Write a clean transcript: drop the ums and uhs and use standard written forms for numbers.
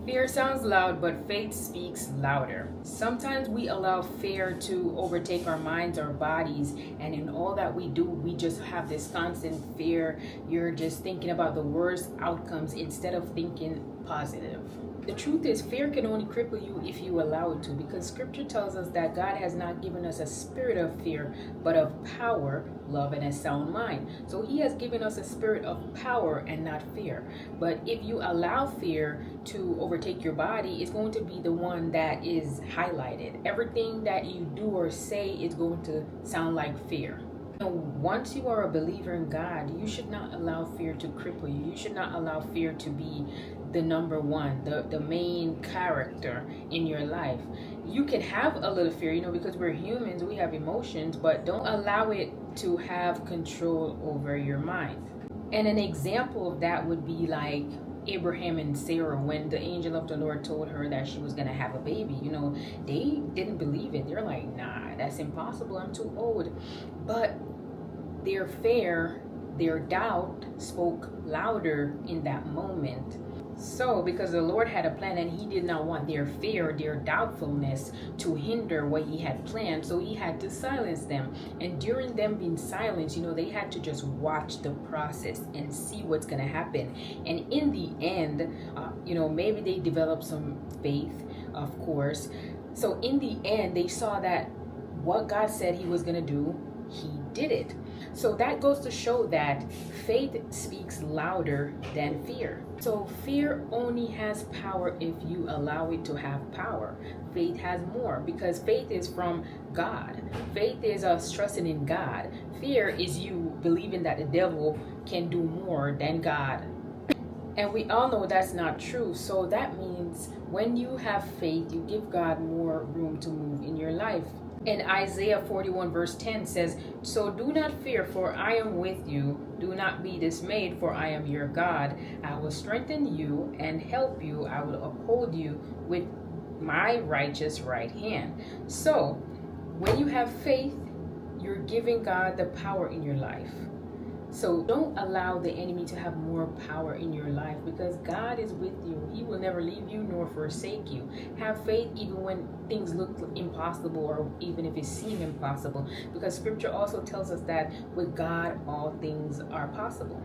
Fear sounds loud, but faith speaks louder. Sometimes we allow fear to overtake our minds, our bodies, and in all that we do, we just have this constant fear. You're just thinking about the worst outcomes instead of thinking positive. The truth is, fear can only cripple you if you allow it to, because scripture tells us that God has not given us a spirit of fear, but of power, love, and a sound mind. So he has given us a spirit of power and not fear. But if you allow fear to overtake your body, it's going to be the one that is highlighted. Everything that you do or say is going to sound like fear. Once you are a believer in God, you should not allow fear to cripple you. You should not allow fear to be the number one, the main character in your life. You can have a little fear, because we're humans, we have emotions, but don't allow it to have control over your mind. And an example of that would be like Abraham and Sarah, when the angel of the Lord told her that she was going to have a baby. They didn't believe it. They're like, nah, that's impossible. I'm too old. But their fear, their doubt spoke louder in that moment. So, because the Lord had a plan and he did not want their fear, their doubtfulness to hinder what he had planned, so he had to silence them. And during them being silenced, they had to just watch the process and see what's going to happen. And in the end, maybe they developed some faith, of course. So in the end, they saw that what God said he was going to do, he did it. So that goes to show that faith speaks louder than fear. So fear only has power if you allow it to have power. Faith has more, because faith is from God. Faith is us trusting in God. Fear is you believing that the devil can do more than God. And we all know that's not true. So that means when you have faith, you give God more room to move in your life. And Isaiah 41 verse 10 says, "So do not fear, for I am with you. Do not be dismayed, for I am your God. I will strengthen you and help you. I will uphold you with my righteous right hand." So when you have faith, you're giving God the power in your life. So don't allow the enemy to have more power in your life, because God is with you. He will never leave you nor forsake you. Have faith even when things look impossible, or even if it seems impossible, because scripture also tells us that with God all things are possible.